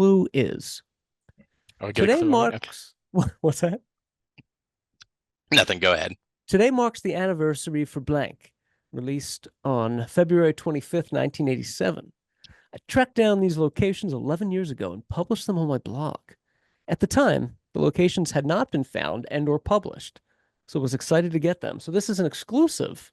clue is Oh, I get a today clue already? Okay. marks what's that? Nothing. Go ahead. Today marks the anniversary for blank, released on February 25th, 1987. I tracked down these locations 11 years ago and published them on my blog. At the time, the locations had not been found and or published, so I was excited to get them. So this is an exclusive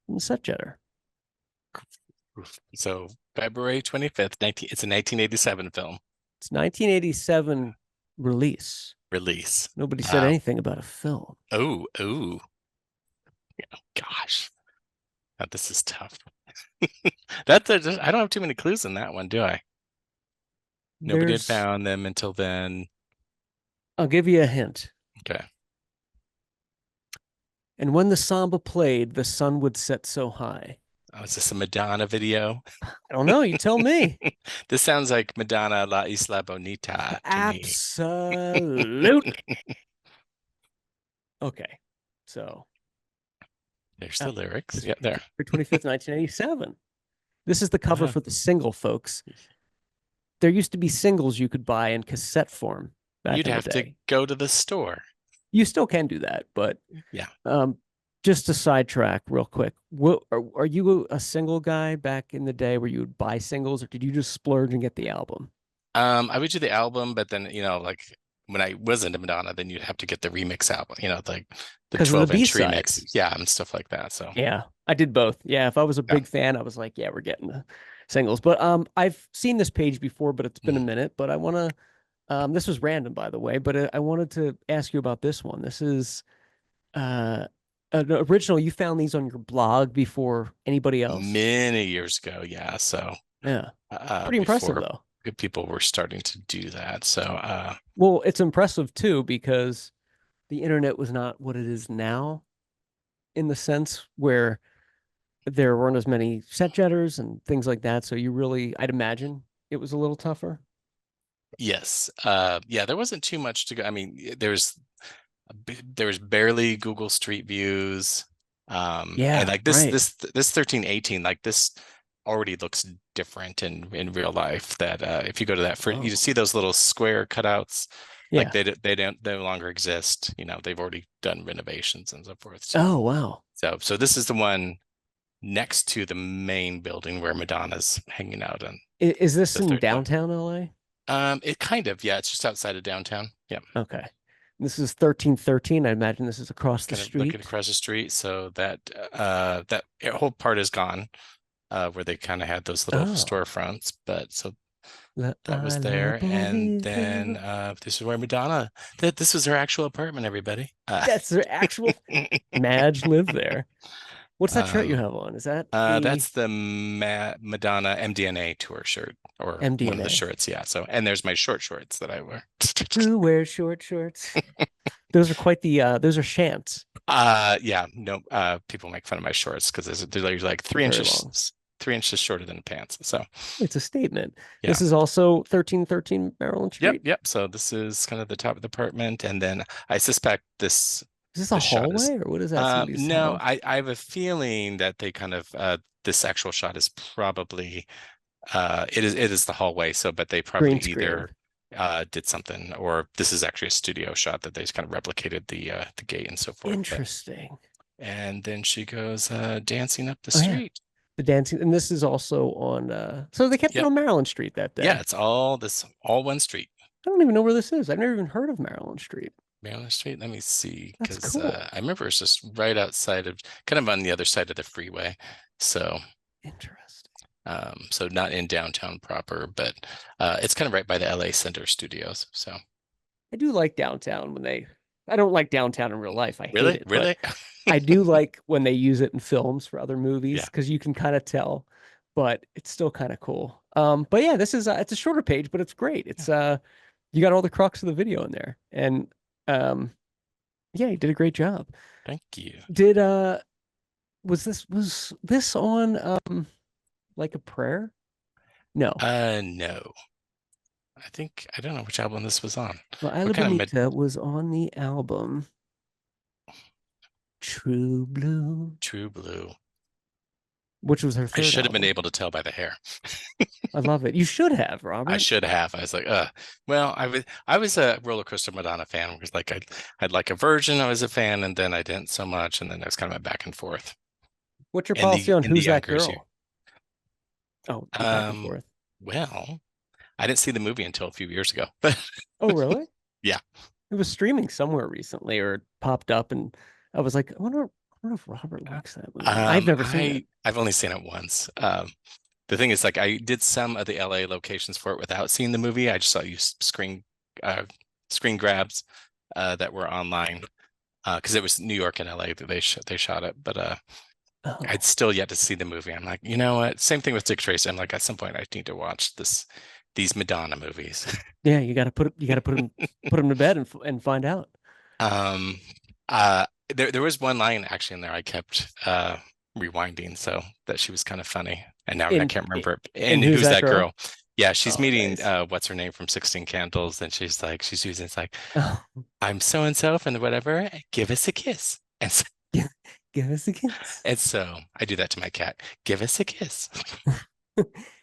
from the Set Jetter. So February 25th, 19, it's a 1987 film It's 1987 release. release. Nobody said anything about a film. Oh, gosh. Now, this is tough. I don't have too many clues in that one, do I? Nobody had There's, found them until then. I'll give you a hint. Okay. And when the samba played, the sun would set so high. Oh, is this a Madonna video? I don't know. You tell me. This sounds like Madonna La Isla Bonita to me. Absolutely. Okay. So, There's uh, the lyrics. this Yeah, there. February 25th, 1987. This is the cover Wow. for the single, folks. There used to be singles you could buy in cassette form back You'd in the have to day. go to the store. You still can do that, but Yeah. um, just to sidetrack real quick, are you a single guy back in the day where you would buy singles, or did you just splurge and get the album? I would do the album, but then, like when I was into Madonna, then you'd have to get the remix album, like the Because of the 12-inch remix. B-sides. Yeah, and stuff like that. So Yeah, I did both. Yeah, if I was a yeah. big fan, I was like, yeah, we're getting the singles. But I've seen this page before, but it's been a Mhm. minute. But I want to this was random, by the way, but I wanted to ask you about this one. This is uh an original. You found these on your blog before anybody else? Many years ago. Yeah. So Yeah. Pretty impressive before though. people were starting to do that. So Well, it's impressive too because the internet was not what it is now in the sense where there weren't as many set jetters and things like that. So you really, I'd imagine it was a little tougher. yes. Yeah, there wasn't too much to go. I mean, there's barely Google Street Views. And Yeah, like this right. this this 1318, like this already looks different in real life. That if you go to that for you Oh, see those little square cutouts, like yeah. they no longer exist. They've already done renovations and so forth. Oh, wow. So this is the one next to the main building where Madonna's hanging out on Is this the in third floor. downtown LA? It kind of, yeah, it's just outside of downtown. Yeah. Okay. This is 1313. I imagine this is across the Kind of looking street. across the street. So that whole part is gone, where they kind of had those little Oh, storefronts. But so La that was Isla there, and then Bonita. this is where Madonna. This was her actual apartment, everybody. That's their actual Madge lived there. What's that shirt you um, have on? Is that the that's the Madonna MDNA tour shirt, or one of the MDNA? shirts. Yeah. So, and there's my short shorts that I wear. Who wears short shorts? Those are quite the those are shants. Yeah, no, people make fun of my shorts because they're like They're very long. 3 inches shorter than the pants. So It's a statement. yeah, This is also 1313 Maryland Street. yep. So this is kind of the top of the apartment, and then I suspect Is this a the shot is. hallway or what is that? Somebody's No, house? I have a feeling that they kind of this actual shot is probably it is the hallway. So, but they probably Green screen. either did something, or this is actually a studio shot that they just kind of replicated the gate and so forth. But Interesting. and then she goes dancing up the Oh yeah. street. The dancing, and this is also on so they kept it Yep. on Maryland Street that Yeah, day. it's all one street. I don't even know where this is. I've never even heard of Maryland Street. Maryland Street. Let me see, That's because cool. I remember it's just right outside of, kind of on the other side of the freeway. So, Interesting. so not in downtown proper, but it's kind of right by the LA Center Studios. So, I do like downtown when they I don't like downtown in real life. I hate really, it, but really, I do like when they use it in films for other movies yeah. because you can kind of tell, but it's still kind of cool. But yeah, this is it's a shorter page, but it's great. Yeah. It's you got all the crux of the video in there. And um yeah, you did a great job. Thank you. Did was this on like a prayer? No. No, I don't know which album this was on. La What Isla kind of mid Bonita was on the album True Blue. True Blue? Which was her I third should have been album. able to tell by the hair. I love it. You should have, I Robert. should have. I was like, well, I was a roller coaster Madonna fan. Because like I'd like a version, I was a fan, and then I didn't so much, and then it was kind of a back and forth. What's your In policy the on in the Who's That younger year. Girl? Oh, back and Um, forth. well, I didn't see the movie until a few years ago, but Oh, really? yeah. It was streaming somewhere recently, or it popped up, and I was like, I wonder if Robert likes that movie. I've never seen it. I've only seen it once. The thing is, like, I did some of the LA locations for it without seeing the movie. I just saw you uh, screen grabs that were online because it was New York and LA that they shot it, but I'd Oh, still yet to see the movie. I'm like, you know what? Same thing with Dick Tracy. I'm like, at some point, I need to watch these Madonna movies. yeah. You got to put him to bed and find out. Um, uh, there was one line actually in there I kept rewinding, so that she was kind of funny, and now I In can't remember it. in And Who's who's That that Girl? girl? Yeah, she's Oh, meeting nice. what's her name from 16 Candles, and she's using it's like, Oh, I'm so and so from the whatever, give us a kiss. give, give us a kiss. And so I do that to my cat. Give us a kiss.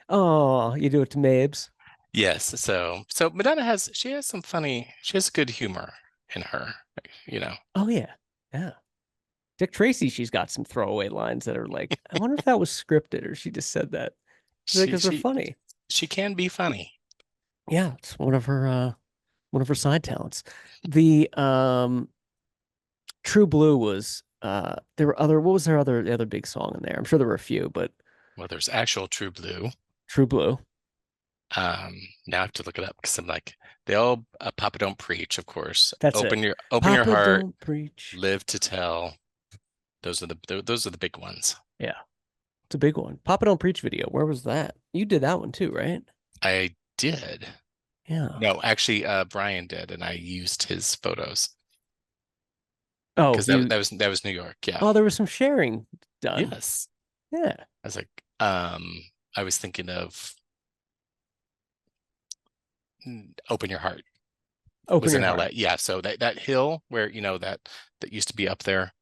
Oh, you do it to Mabes. Yes. So Madonna she has good humor in her, you know. Oh yeah, yeah. Dick Tracy, she's got some throwaway lines that are like, I wonder if that was scripted or she just said that She because they're she funny. she can be funny. Yeah, it's one of her side talents. The True Blue was there were other what was their other the other big song in there? I'm sure there were a few, but Well, there's actual True Blue. True Blue. Now I have to look it up because I'm like, they all Papa Don't Preach, of course. That's it. Open your Papa heart, don't preach. live to tell. Those are the big ones. Yeah, it's a big one. Papa don't preach video. Where was that? You did that one too, right? I did. Yeah. No, actually, Brian did, and I used his photos Oh, because you that was New York. Yeah. oh, there was some sharing done. Yes. Yeah. I was like, I was thinking of Open Your Heart Open was your in LA. heart. Yeah. So that hill where that used to be up there.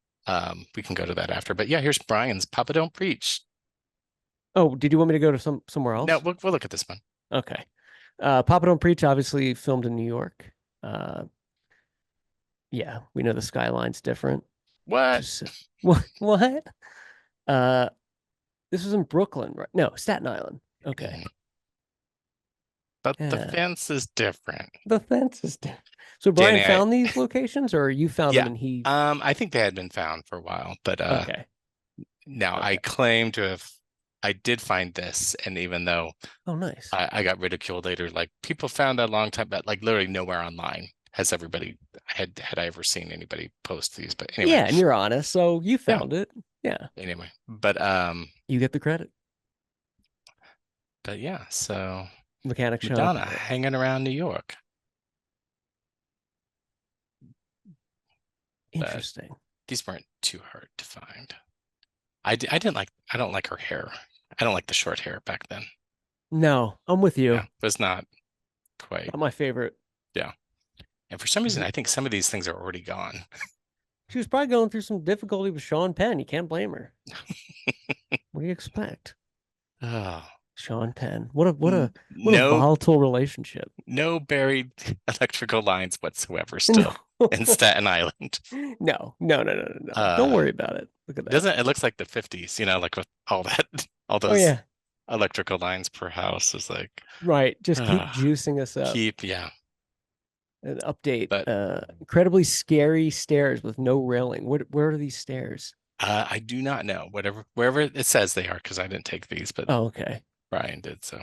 We can go to that after. But yeah, here's Brian's Papa Don't Preach. Oh, did you want me to go to somewhere No, else? we'll look at this one. Okay. Papa Don't Preach, obviously filmed in New York. Uh, yeah, we know the skyline's different. What? Just what? Uh, this was in Brooklyn, right? No, Staten Island. Okay. Mhm. But the Yeah, fence is different. the fence is different. So Brian Danny, found these locations, or you found them yeah. and he? I think they had been found for a while, but Okay, now I okay. claim to have I did find this, and even though Oh, nice. I got ridiculed later, like people found that a long time, but like literally nowhere online has everybody had I ever seen anybody post these. But anyway, Yeah, and you're honest, so you yeah. found it. Yeah, But you get the credit. yeah, so Mechanic showed up Madonna with it. hanging around New York, but Interesting. these weren't too hard to find. I don't like her hair. I don't like the short hair back then. No, I'm with Yeah, you. was not quite. Not my favorite. Yeah. And for some reason, Mhm. I think some of these things are already gone. She was probably going through some difficulty with Sean Penn. You can't blame her. What do you expect? Oh, Sean Penn. What a no, volatile relationship. no buried electrical lines whatsoever No. still in Staten Island. No. Don't Uh, worry about it. Look at that. doesn't it looks like the 50s, like with all that, all Oh those yeah. electrical lines per house is like, Right. Just keep uh, juicing us up. yeah. An update. But Incredibly scary stairs with no railing. Where are these stairs? I do not know wherever it says they are because I didn't take these, but Oh, okay. Brian did so.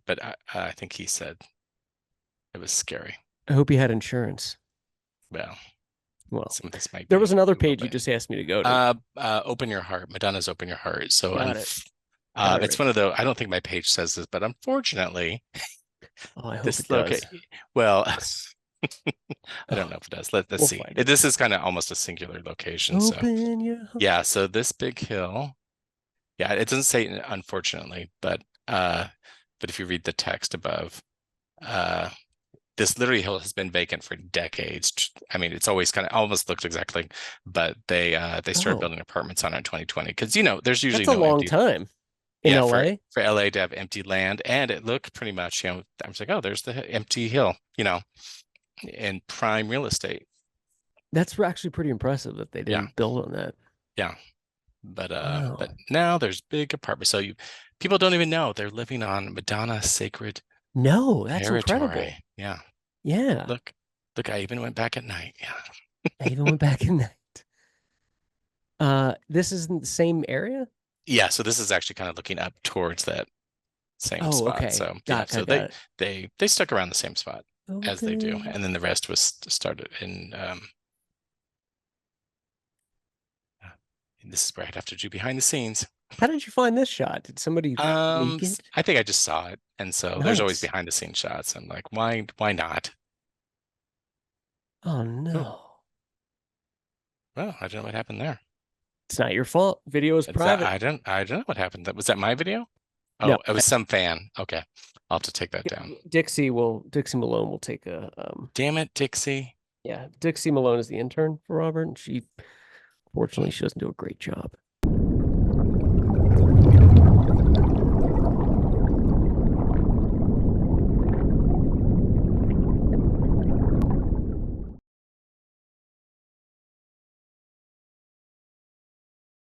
But I think he said it was scary. I hope you had insurance. Well, Well, some of this might there be was another a little page you bit. just asked me to go to. Open Your Heart, Madonna's Open Your Heart. So Got it. Got it it's right one of here. the I don't think my page says this, but unfortunately, Oh, I hope it this does. location, well, I don't Oh, know if it does. Let's we'll see. find it. This is kind of almost a singular location. So Open your heart. yeah, so this big hill, yeah, it doesn't say unfortunately, but if you read the text above, uh this literally hill has been vacant for decades. I mean, it's always kind of almost looked exactly, but they started Oh, building apartments on it in 2020 because there's usually that's a no long empty. time in Yeah, LA. for LA to have empty land, and it looked pretty much, I was like, oh, there's the empty hill, in prime real estate. That's actually pretty impressive that they Yeah, didn't build on that. yeah. But Wow. now there's big apartments. So people don't even know they're living on Madonna sacred No, that's incredible. territory. Yeah. Yeah. Look, look, I even went back at night. Yeah. I even went back in that. This isn't the same area? Yeah. So this is actually kind of looking up towards that same Oh, spot. okay. So yeah, so Got it. they stuck around the same spot as they do. Okay. And then the rest was started in and this is where I'd have to do behind the scenes. How did you find this shot? Did somebody leak it? I think I just saw it. And so there's always Nice. behind the scenes shots. I'm like, why not? Oh Oh, no. well, I don't know what happened there. It's not your fault. Video is It's that private. I don't know what happened. Was that my video? No, Oh, it was some fan. Okay. I'll have to take that down. Dixie Malone will take a Damn it, Dixie. yeah, Dixie Malone is the intern for Robert, and she fortunately she doesn't do a great job.